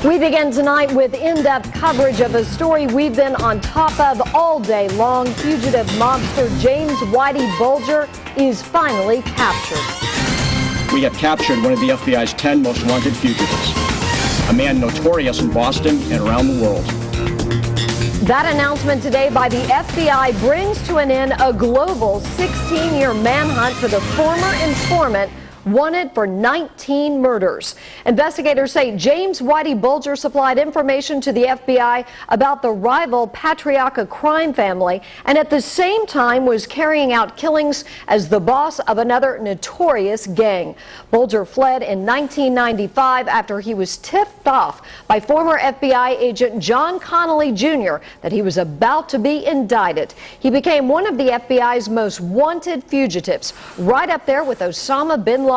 We begin tonight with in-depth coverage of a story we've been on top of all day long. Fugitive mobster James Whitey Bulger is finally captured. We have captured one of the FBI's 10 most wanted fugitives, a man notorious in Boston and around the world. That announcement today by the FBI brings to an end a global 16-year manhunt for the former informant wanted for 19 murders. Investigators say James Whitey Bulger supplied information to the FBI about the rival Patriarca crime family and at the same time was carrying out killings as the boss of another notorious gang. Bulger fled in 1995 after he was tipped off by former FBI agent John Connolly Jr. that he was about to be indicted. He became one of the FBI's most wanted fugitives, right up there with Osama bin Laden.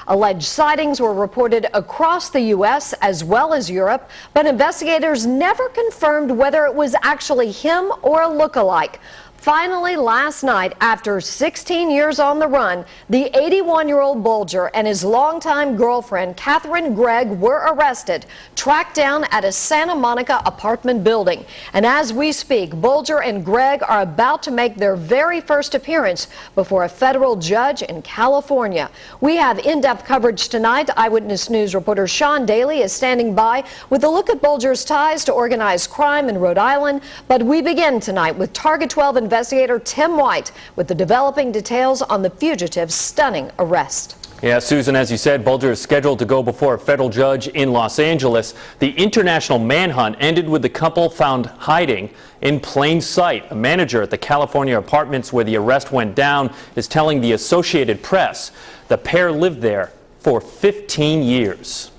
Alleged sightings were reported across the U.S. as well as Europe, but investigators never confirmed whether it was actually him or a look-alike. Finally, last night, after 16 years on the run, the 81-year-old Bulger and his longtime girlfriend, Catherine Gregg, were arrested, tracked down at a Santa Monica apartment building. And as we speak, Bulger and Gregg are about to make their very first appearance before a federal judge in California. We have in-depth coverage tonight. Eyewitness News reporter Sean Daly is standing by with a look at Bulger's ties to organized crime in Rhode Island. But we begin tonight with Target 12 investigator Tim White with the developing details on the fugitive's stunning arrest. Yeah, Susan, as you said, Bulger is scheduled to go before a federal judge in Los Angeles. The international manhunt ended with the couple found hiding in plain sight. A manager at the California apartments where the arrest went down is telling the Associated Press the pair lived there for 15 years.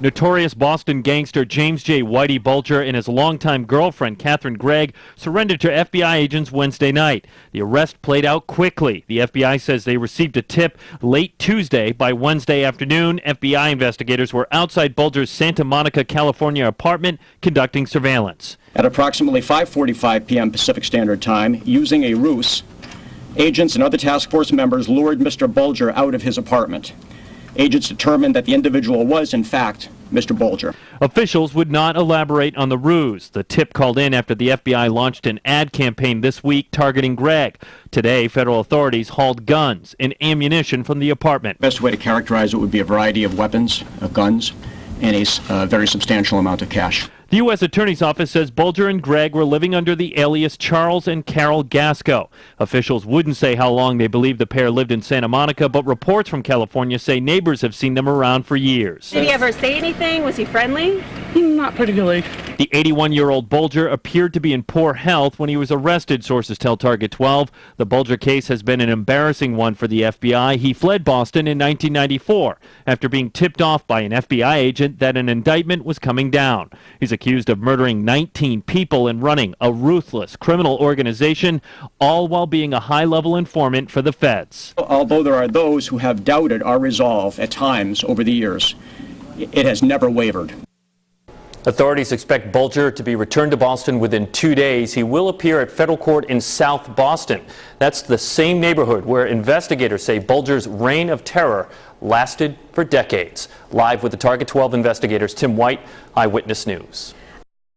Notorious Boston gangster James J. Whitey Bulger and his longtime girlfriend, Catherine Gregg, surrendered to FBI agents Wednesday night. The arrest played out quickly. The FBI says they received a tip late Tuesday. By Wednesday afternoon, FBI investigators were outside Bulger's Santa Monica, California apartment conducting surveillance. At approximately 5:45 p.m. Pacific Standard Time, using a ruse, agents and other task force members lured Mr. Bulger out of his apartment. Agents determined that the individual was, in fact, Mr. Bulger. Officials would not elaborate on the ruse. The tip called in after the FBI launched an ad campaign this week targeting Gregg. Today, federal authorities hauled guns and ammunition from the apartment. The best way to characterize it would be a variety of weapons, guns, and a very substantial amount of cash. The U.S. Attorney's Office says Bulger and Gregg were living under the alias Charles and Carol Gasco. Officials wouldn't say how long they believe the pair lived in Santa Monica, but reports from California say neighbors have seen them around for years. Did he ever say anything? Was he friendly? Not particularly. The 81-year-old Bulger appeared to be in poor health when he was arrested, sources tell Target 12. The Bulger case has been an embarrassing one for the FBI. He fled Boston in 1994 after being tipped off by an FBI agent that an indictment was coming down. He's accused of murdering 19 people and running a ruthless criminal organization, all while being a high-level informant for the feds. Although there are those who have doubted our resolve at times over the years, it has never wavered. Authorities expect Bulger to be returned to Boston within 2 days. He will appear at federal court in South Boston. That's the same neighborhood where investigators say Bulger's reign of terror lasted for decades. Live with the Target 12 investigators, Tim White, Eyewitness News.